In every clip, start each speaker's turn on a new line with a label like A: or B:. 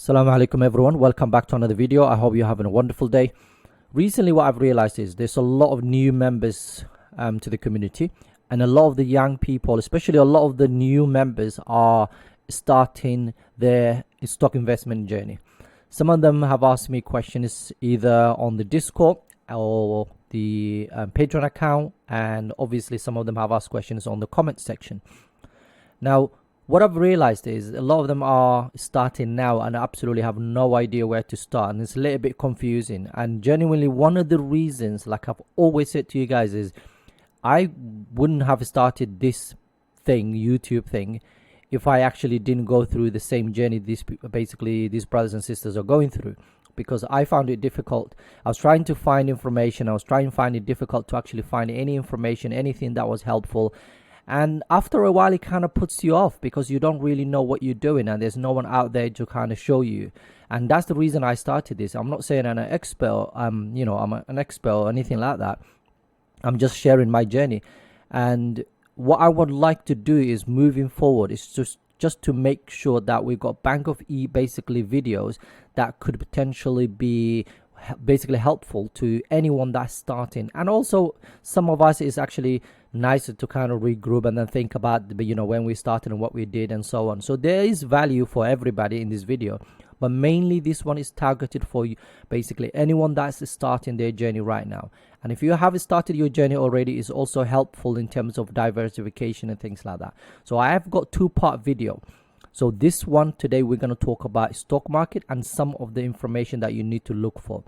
A: Assalamu Alaikum everyone, welcome back to another video. I hope you're having a wonderful day. Recently what I've realized is there's a lot of new members to the community, and a lot of the young people, especially a lot of the new members, are starting their stock investment journey. Some of them have asked me questions either on the Discord or the Patreon account, and obviously some of them have asked questions on the comment section. Now what I've realized is a lot of them are starting now and absolutely have no idea where to start, and it's a little bit confusing. And genuinely, one of the reasons, like I've always said to you guys, is I wouldn't have started this thing, YouTube thing, if I actually didn't go through the same journey these brothers and sisters are going through, because I found it difficult. I was trying to find information. I was trying to find it difficult to actually find any information, anything that was helpful. And after a while, it kind of puts you off because you don't really know what you're doing, and there's no one out there to kind of show you. And that's the reason I started this. I'm not saying I'm an expert, I'm an expert or anything like that. I'm just sharing my journey. And what I would like to do is, moving forward, is just to make sure that we've got bank of videos that could potentially be basically helpful to anyone that's starting. And also, some of us, is actually nicer to kind of regroup and then think about when we started and what we did and so on. So there is value for everybody in this video, but mainly this one is targeted for you, basically anyone that's starting their journey right now. And if you have started your journey already, it's also helpful in terms of diversification and things like that. So I have got two-part video. So this one today, we're going to talk about stock market and some of the information that you need to look for.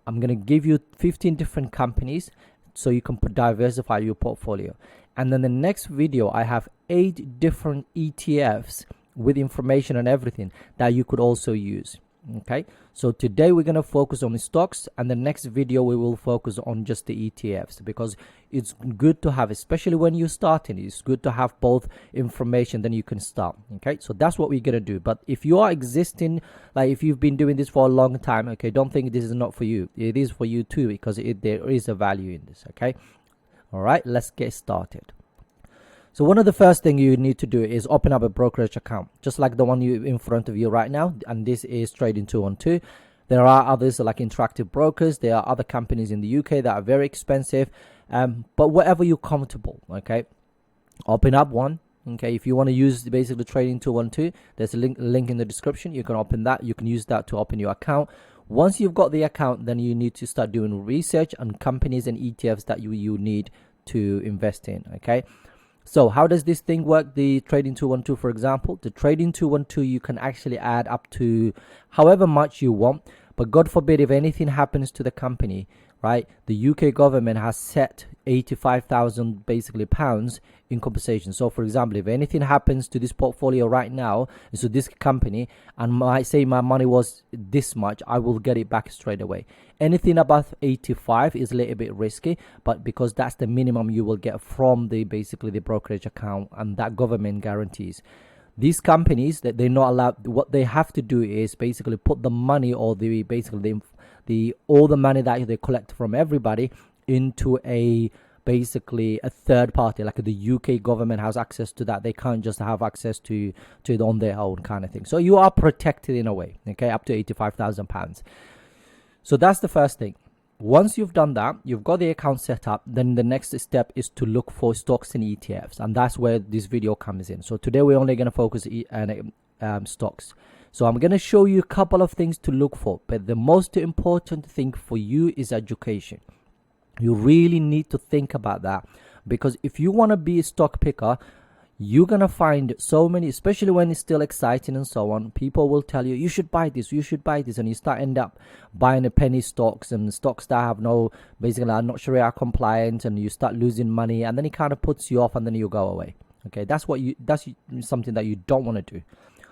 A: I'm going to give you 15 different companies so you can diversify your portfolio. And then the next video, I have 8 different ETFs with information and everything that you could also use. Okay, so today we're going to focus on the stocks, and the next video we will focus on just the ETFs, because it's good to have, especially when you're starting, it's good to have both information, then you can start. Okay, so that's what we're going to do. But if you are existing, like if you've been doing this for a long time, okay, don't think this is not for you. It is for you too, because there is a value in this. Okay, all right, let's get started. So one of the first thing you need to do is open up a brokerage account, just like the one you in front of you right now. And this is Trading 212. There are others like Interactive Brokers. There are other companies in the UK that are very expensive, but whatever you're comfortable. Okay, open up one. Okay, if you want to use basically Trading 212, there's a link in the description. You can open that. You can use that to open your account. Once you've got the account, then you need to start doing research on companies and ETFs that you need to invest in. Okay. So how does this thing work? The Trading 212, for example, the Trading 212, you can actually add up to however much you want. But God forbid, if anything happens to the company, right? The UK government has set 85,000 basically pounds in compensation. So for example, if anything happens to this portfolio right now, so this company, and I say my money was this much, I will get it back straight away. Anything above 85 is a little bit risky, but because that's the minimum you will get from the basically the brokerage account, and that government guarantees. These companies, that they're not allowed, what they have to do is basically put the money, or the basically all the money that they collect from everybody into a basically a third party, like the UK government has access to that. They can't just have access to it on their own, kind of thing. So you are protected in a way, okay, up to 85,000 pounds. So that's the first thing. Once you've done that, you've got the account set up, then the next step is to look for stocks and ETFs, and that's where this video comes in. So today we're only going to focus on stocks. So I'm going to show you a couple of things to look for, but the most important thing for you is education. You really need to think about that, because if you want to be a stock picker, you're going to find so many, especially when it's still exciting and so on, people will tell you, you should buy this, you should buy this, and you end up buying a penny stocks and stocks that have no, basically are not Sharia compliant, and you start losing money, and then it kind of puts you off, and then you go away. Okay, that's something that you don't want to do.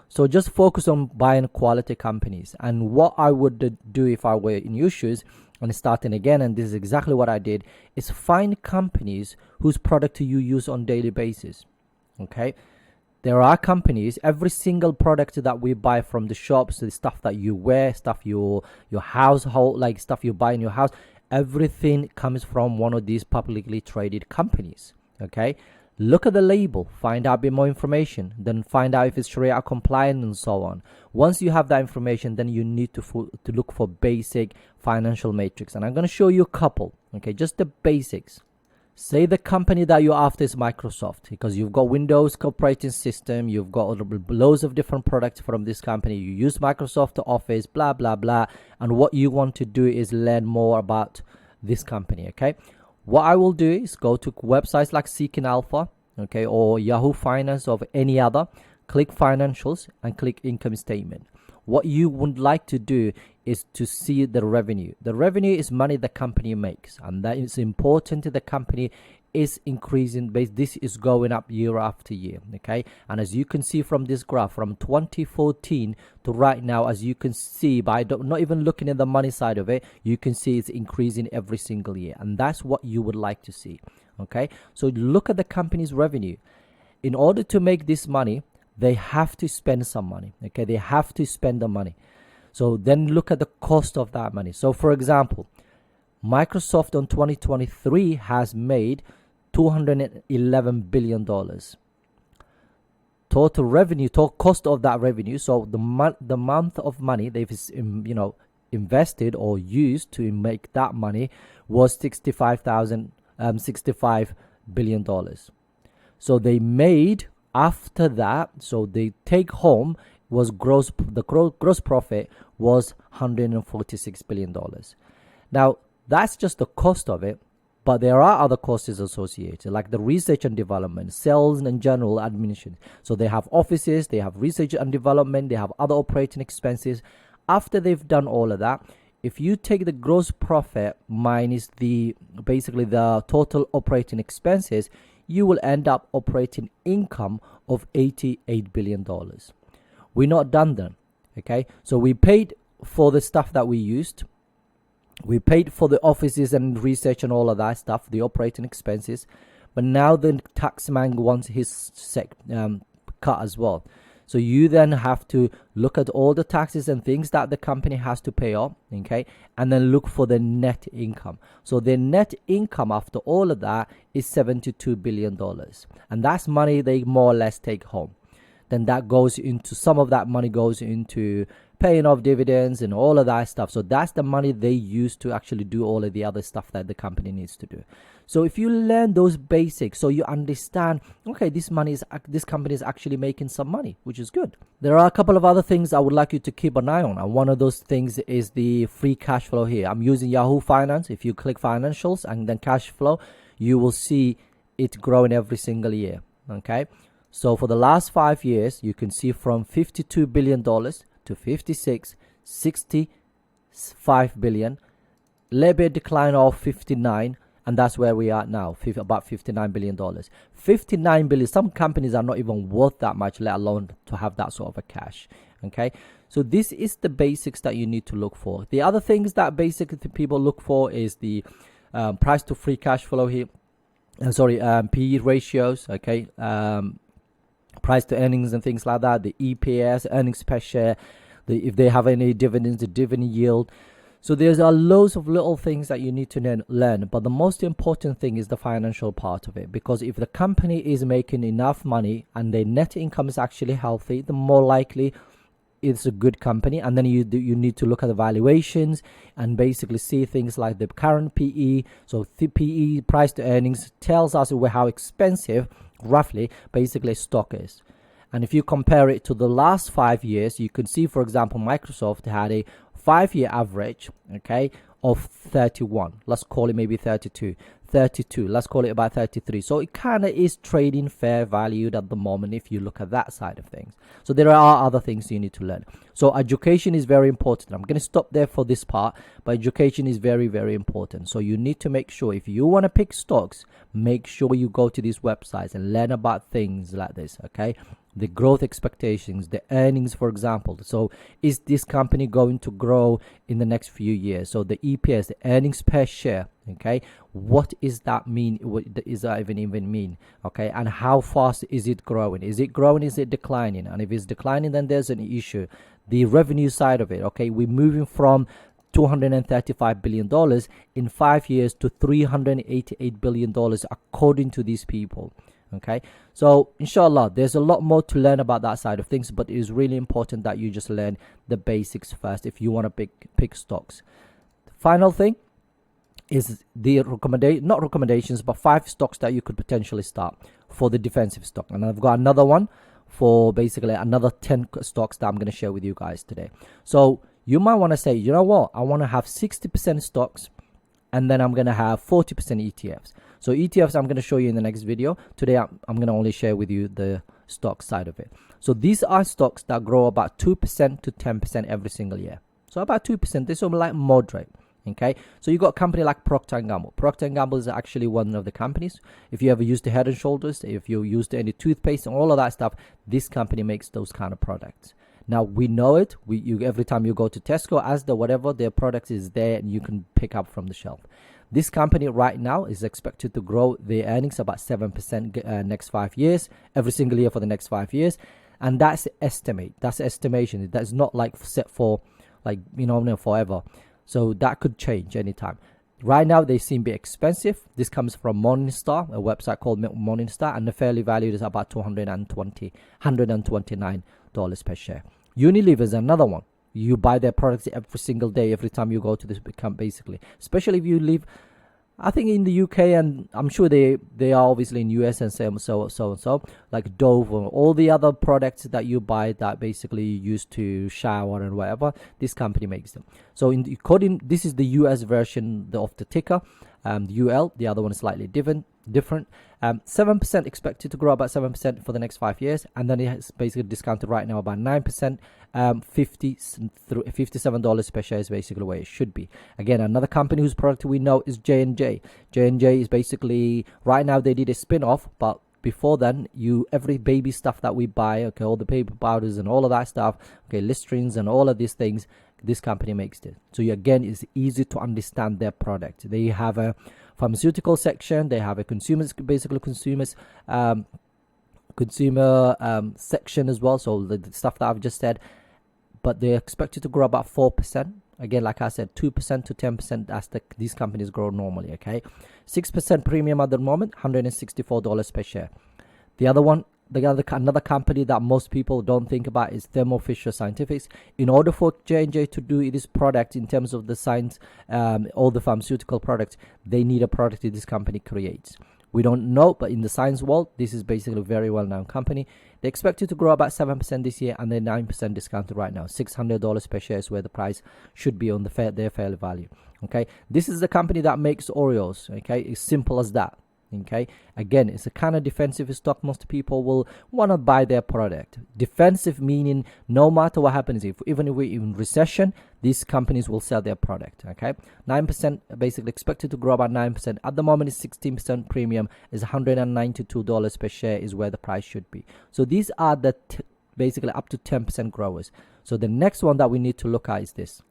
A: So just focus on buying quality companies. And what I would do if I were in your shoes and starting again, and this is exactly what I did, is find companies whose product you use on daily basis. Okay, there are companies, every single product that we buy from the shops, the stuff that you wear, stuff your household, like stuff you buy in your house, everything comes from one of these publicly traded companies. Okay, Look at the label, find out a bit more information, then find out if it's Sharia compliant and so on. Once you have that information, then you need to look for basic financial matrix. And I'm going to show you a couple, okay, just the basics. Say the company that you're after is Microsoft, because you've got Windows operating system, you've got loads of different products from this company, you use Microsoft Office, blah, blah, blah. And what you want to do is learn more about this company, okay? What I will do is go to websites like Seeking Alpha, okay, or Yahoo Finance or any other, click financials and click income statement. What you would like to do is to see the revenue. The revenue is money the company makes, and that is important to the company is increasing. This is going up year after year, okay? And as you can see from this graph, from 2014 to right now, as you can see by not even looking at the money side of it, you can see it's increasing every single year, and that's what you would like to see, okay? So look at the company's revenue. In order to make this money, they have to spend some money, okay? They have to spend the money. So then look at the cost of that money. So for example, Microsoft on 2023 has made $211 billion. Total revenue, total cost of that revenue. So the month of money they've invested or used to make that money was $65 billion. So they made after that. So they take home was gross profit was $146 billion. Now that's just the cost of it. But there are other costs associated, like the research and development, sales and general administration. So they have offices, they have research and development, they have other operating expenses. After they've done all of that, if you take the gross profit minus basically the total operating expenses, you will end up operating income of $88 billion. We're not done then, okay? So we paid for the stuff that we used. We paid for the offices and research and all of that stuff, the operating expenses. But now the tax man wants his cut as well. So you then have to look at all the taxes and things that the company has to pay off, okay? And then look for the net income. So the net income after all of that is $72 billion. And that's money they more or less take home. Then that goes into, some of that money goes into paying off dividends and all of that stuff. So that's the money they use to actually do all of the other stuff that the company needs to do. So if you learn those basics, so you understand, okay, this company is actually making some money, which is good. There are a couple of other things I would like you to keep an eye on, and one of those things is the free cash flow here. I'm using Yahoo Finance. If you click financials and then cash flow, you will see it growing every single year, okay? So for the last 5 years, you can see from $52 billion to 56, 65 billion, little bit decline of 59, and that's where we are now, about $59 billion. 59 billion, some companies are not even worth that much, let alone to have that sort of a cash, okay? So this is the basics that you need to look for. The other things that basically people look for is the price to free cash flow here, PE ratios, okay? Price to earnings and things like that, the EPS, earnings per share, if they have any dividends, the dividend yield. So there's loads of little things that you need to learn, but the most important thing is the financial part of it, because if the company is making enough money and their net income is actually healthy, the more likely it's a good company. And then you need to look at the valuations and basically see things like the current PE. So the PE, price to earnings, tells us how expensive roughly basically stock is. And if you compare it to the last 5 years, you can see, for example, Microsoft had a 5-year average, okay, of 31. Let's call it maybe 32. Let's call it about 33. So it kind of is trading fair valued at the moment if you look at that side of things. So there are other things you need to learn. So education is very important. I'm going to stop there for this part, but education is very, very important. So you need to make sure, if you want to pick stocks, make sure you go to these websites and learn about things like this, okay? The growth expectations, the earnings, for example. So is this company going to grow in the next few years? So the EPS, the earnings per share, okay? What is that mean? What is that even mean? Okay, and how fast is it growing? Is it growing? Is it declining? And if it's declining, then there's an issue. The revenue side of it, okay? We're moving from $235 billion in 5 years to $388 billion according to these people. Okay, so inshallah there's a lot more to learn about that side of things, but it is really important that you just learn the basics first if you want to pick stocks. Final thing is the not recommendations, but 5 stocks that you could potentially start for the defensive stock. And I've got another one for basically another 10 stocks that I'm going to share with you guys today. So you might want to say, you know what, I want to have 60% stocks and then I'm going to have 40% ETFs. So ETFs I'm going to show you in the next video. Today I'm going to only share with you the stock side of it. So these are stocks that grow about 2% to 10% every single year. So about 2%, this will be like moderate. Okay, so you got a company like Procter & Gamble. Procter & Gamble is actually one of the companies. If you ever used the Head & Shoulders, if you used any toothpaste and all of that stuff, this company makes those kind of products. Now we know it. Every time you go to Tesco, Asda, whatever, their product is there and you can pick up from the shelf. This company right now is expected to grow their earnings about 7% next 5 years, every single year for the next 5 years, and that's estimate. That's estimation. That's not like set for like forever. So that could change anytime. Right now, they seem a bit expensive. This comes from Morningstar, a website called Morningstar, and the fairly valued is about $129 per share. Unilever is another one. You buy their products every single day, every time you go to this camp, basically. Especially if you live, I think in the UK, and I'm sure they are obviously in US and so, like Dove or all the other products that you buy that basically you use to shower and whatever, this company makes them. So this is the US version of the ticker, UL. The other one is slightly different. 7% expected to grow about 7% for the next 5 years, and then it's basically discounted right now about 9%. $57 per share is basically where it should be. Again, another company whose product we know is J&J. J&J is basically, right now they did a spin-off, but before then, every baby stuff that we buy, okay, all the paper powders and all of that stuff, okay, Listerines and all of these things, this company makes it. So again, it's easy to understand their product. They have a pharmaceutical section, they have a consumer section as well, so the stuff that I've just said, but they're expected to grow about 4%. Again, like I said, 2% to 10% as these companies grow normally. Okay, 6% premium at the moment, $164 per share. Another company that most people don't think about is Thermo Fisher Scientific. In order for J&J to do this product in terms of the science, all the pharmaceutical products, they need a product that this company creates. We don't know, but in the science world, this is basically a very well-known company. They expect it to grow about 7% this year, and they're 9% discounted right now. $600 per share is where the price should be on their fair value. Okay, this is the company that makes Oreos. Okay, it's simple as that. Okay, again, it's a kind of defensive stock. Most people will want to buy their product. Defensive meaning no matter what happens, even if we're in recession, these companies will sell their product. Okay, 9% basically expected to grow about 9%. At the moment, it's 16% premium, is $192 per share is where the price should be. So these are the basically up to 10% growers. So the next one that we need to look at is this.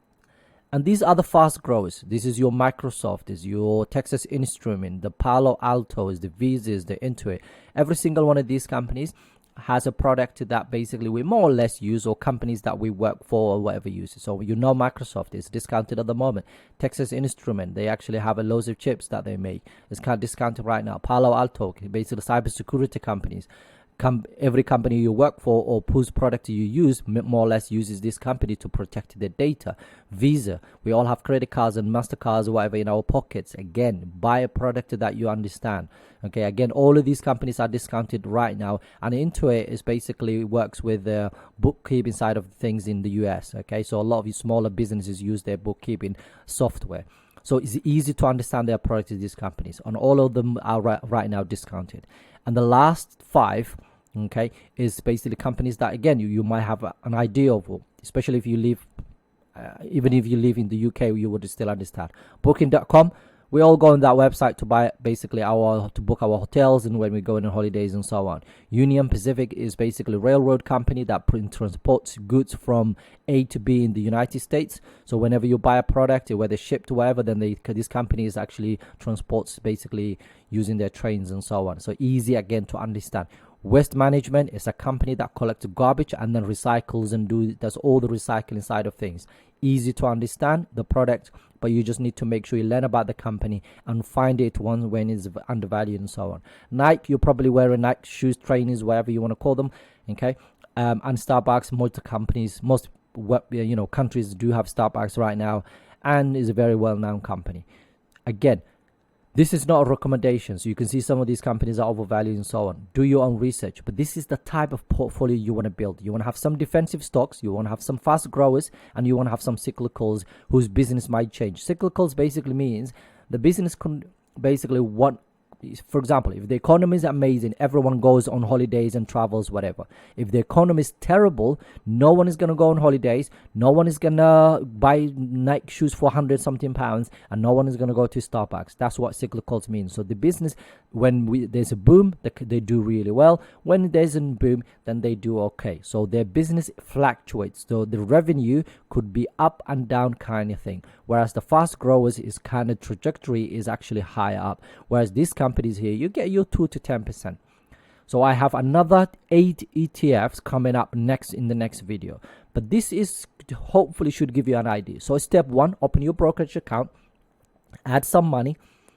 A: And these are the fast growers. This is your Microsoft, is your Texas Instrument, the Palo Altos, the Visas, the Intuit. Every single one of these companies has a product that basically we more or less use, or companies that we work for or whatever use it. So Microsoft is discounted at the moment. Texas Instrument, they actually have a loads of chips that they make. It's kind of discounted right now. Palo Alto, basically cybersecurity companies. Every company you work for or whose product you use more or less uses this company to protect their data. Visa, we all have credit cards and MasterCards or whatever in our pockets. Again, buy a product that you understand. Okay, again, all of these companies are discounted right now, and Intuit is basically works with the bookkeeping side of things in the US. Okay, so a lot of these smaller businesses use their bookkeeping software. So it's easy to understand their products in these companies, and all of them are right now discounted. And the last 5, okay, is basically companies that, again, you might have an idea of, especially if you live, even if you live in the UK, you would still understand. Booking.com, we all go on that website to buy basically to book our hotels and when we go on holidays and so on. Union Pacific is basically a railroad company that transports goods from A to B in the United States. So whenever you buy a product, whether shipped or whatever, then this company is actually transports basically using their trains and so on. So easy again to understand. Waste Management is a company that collects garbage and then recycles and does all the recycling side of things. Easy to understand the product, but you just need to make sure you learn about the company and find it one when it's undervalued and so on. Nike, you're probably wearing Nike shoes, trainers, whatever you want to call them, okay? And Starbucks, most companies, most countries do have Starbucks right now, and is a very well-known company. Again, this is not a recommendation, so you can see some of these companies are overvalued and so on. Do your own research, but this is the type of portfolio you want to build. You want to have some defensive stocks, you want to have some fast growers, and you want to have some cyclicals whose business might change. Cyclicals basically means the business can basically want. For example, if the economy is amazing, everyone goes on holidays and travels, whatever. If the economy is terrible, no one is going to go on holidays, no one is going to buy Nike shoes for 100 something pounds, and no one is going to go to Starbucks. That's what cyclicals mean. So the business, when there's a boom, they do really well. When there's a boom, then they do okay. So their business fluctuates. So the revenue could be up and down kind of thing. Whereas the fast growers is kind of trajectory is actually higher up. Whereas these companies here, you get your 2 to 10%. So I have another 8 ETFs coming up next in the next video. But this is hopefully should give you an idea. So step 1, open your brokerage account, add some money.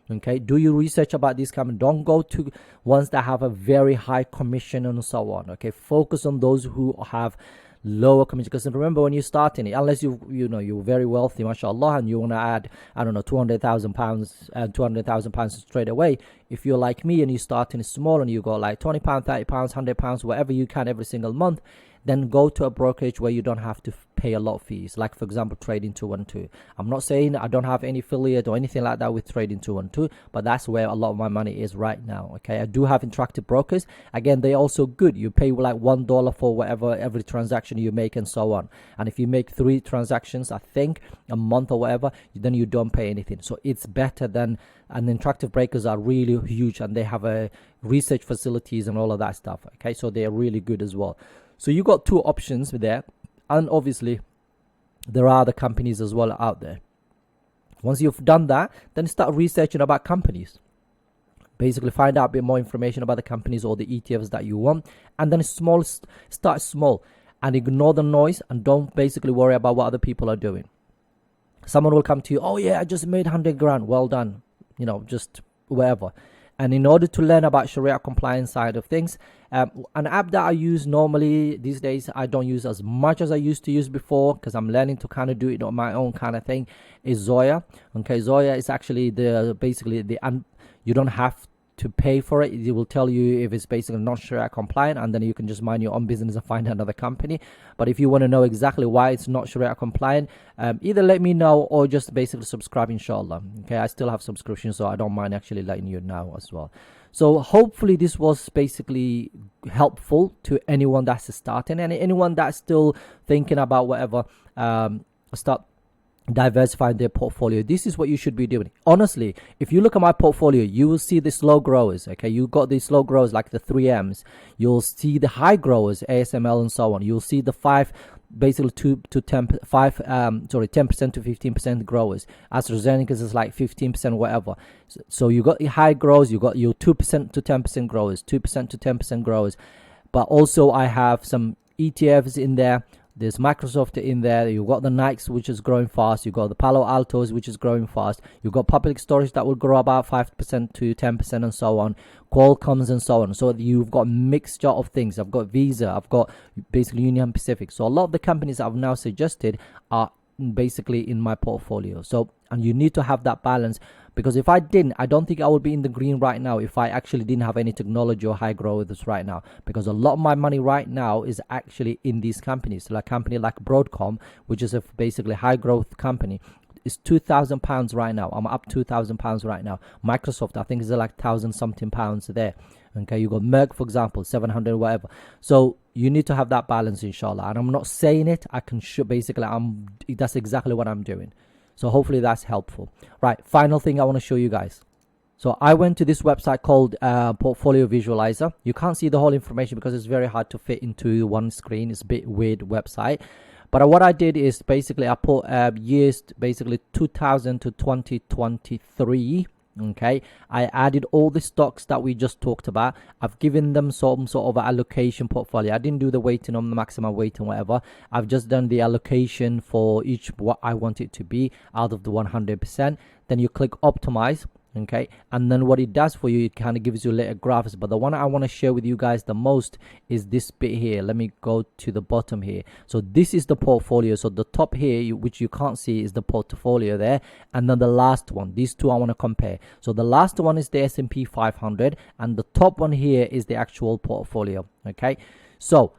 A: Okay, do your research about these companies. Don't go to ones that have a very high commission and so on. Okay, focus on those who have lower commission, because remember when you're starting it, unless you're very wealthy, mashallah, and you want to add, I don't know, 200,000 pounds and 200,000 pounds straight away. If you're like me and you're starting small and you got like 20 pounds, 30 pounds, 100 pounds, whatever you can every single month, then go to a brokerage where you don't have to pay a lot of fees, like for example Trading 212. I'm not saying I don't have any affiliate or anything like that with Trading 212, but that's where a lot of my money is right now. Okay, I do have interactive brokers. Again, they're also good. You pay like $1 for whatever every transaction you make and so on. And if you make 3 transactions, I think a month or whatever, then you don't pay anything. So it's better than, and interactive brokers are really huge, and they have a research facilities and all of that stuff. Okay, so they're really good as well. So you got 2 options there, and obviously there are other companies as well out there. Once you've done that, then start researching about companies. Basically find out a bit more information about the companies or the ETFs that you want, and then start small and ignore the noise, and don't basically worry about what other people are doing. Someone will come to you, oh yeah, I just made 100 grand, well done, just whatever. And in order to learn about Sharia compliance side of things, an app that I use normally these days, I don't use as much as I used to use before, because I'm learning to kind of do it on my own kind of thing, is Zoya. Okay, Zoya is actually you don't have to pay for it. It will tell you if it's basically not Sharia compliant, and then you can just mind your own business and find another company. But if you want to know exactly why it's not Sharia compliant, either let me know or just basically subscribe, inshallah. Okay, I still have subscriptions, so I don't mind actually letting you know as well. So hopefully this was basically helpful to anyone that's starting, and anyone that's still thinking about whatever, start diversifying their portfolio. This is what you should be doing. Honestly, if you look at my portfolio, you will see the slow growers. Okay, you got the slow growers like the 3Ms. You'll see the high growers, ASML and so on. You'll see the 5, basically 10% to 15% growers. AstraZeneca is like 15%, whatever. So you got your high growers, you got your 2% to 10% growers, 2% to 10% growers. But also I have some ETFs in there. There's Microsoft in there. You got the Nikes, which is growing fast. You got the Palo Altos, which is growing fast. You got public storage that will grow about 5% to 10% and so on. Qualcomm's and so on. So you've got a mixture of things. I've got Visa. I've got basically Union Pacific. So a lot of the companies I've now suggested are basically in my portfolio. So, and you need to have that balance, because if I didn't, I don't think I would be in the green right now if I actually didn't have any technology or high growth right now, because a lot of my money right now is actually in these companies. Like a company like Broadcom, which is a basically high growth company, is £2,000 right now. I'm up £2,000 right now. Microsoft, I think, is like 1,000 something pounds there. Okay, you got Merck, for example, 700 whatever. So you need to have that balance, inshallah. And I'm not saying it, I can show basically that's exactly what I'm doing. So hopefully that's helpful. Right, final thing I want to show you guys. So I went to this website called Portfolio Visualizer. You can't see the whole information because it's very hard to fit into one screen. It's a bit weird website. But what I did is basically I put years, basically 2000 to 2023. Okay, I added all the stocks that we just talked about. I've given them some sort of allocation portfolio. I didn't do the weighting on the maximum weighting, whatever. I've just done the allocation for each what I want it to be out of the 100%. Then you click optimize. Okay, and then what it does for you, it kind of gives you little graphs, but the one I want to share with you guys the most is this bit here. Let me go to the bottom here. So this is the portfolio. So the top here, which you can't see, is the portfolio there, and then the last one, these two I want to compare. So the last one is the S&P 500, and the top one here is the actual portfolio. Okay, so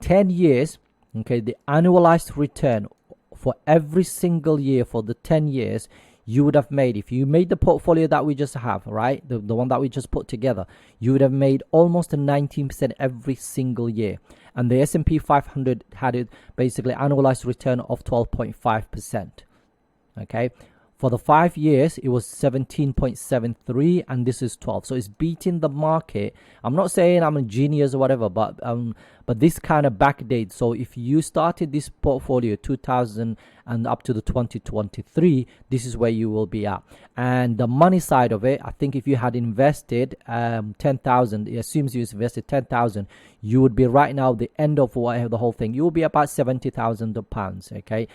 A: 10 years, okay, the annualized return for every single year for the 10 years you would have made, if you made the portfolio that we just have, right, the one that we just put together, you would have made almost a 19% every single year. And the S&P 500 had it basically annualized return of 12.5%. Okay, for the 5 years it was 17.73, and this is 12, so it's beating the market. I'm not saying I'm a genius or whatever, but this kind of backdates. So if you started this portfolio 2000 and up to the 2023, this is where you will be at. And the money side of it, I think if you had invested 10,000, it assumes you invested 10,000, you would be right now the end of whatever the whole thing, you will be about 70,000 pounds. Okay,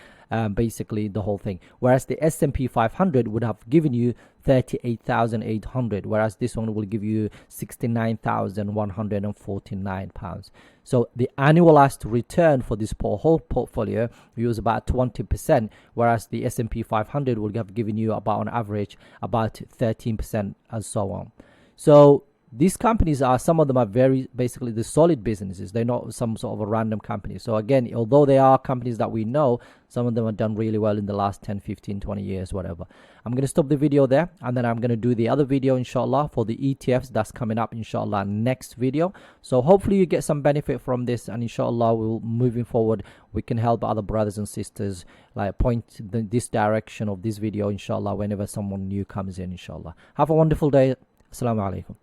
A: basically the whole thing. Whereas the S&P 500 would have given you 38,800, whereas this one will give you 69,149 pounds. So the annualized return for this whole portfolio was about 20%, whereas the S&P 500 will have given you about on average about 13% and so on. So these companies are, some of them are very basically the solid businesses. They're not some sort of a random company. So again, although they are companies that we know, some of them have done really well in the last 10, 15, 20 years, whatever. I'm going to stop the video there, and then I'm going to do the other video, inshallah, for the ETFs that's coming up, inshallah, next video. So hopefully you get some benefit from this, and inshallah, moving forward, we can help other brothers and sisters, like point this direction of this video, inshallah, whenever someone new comes in, inshallah. Have a wonderful day. Assalamu Alaikum.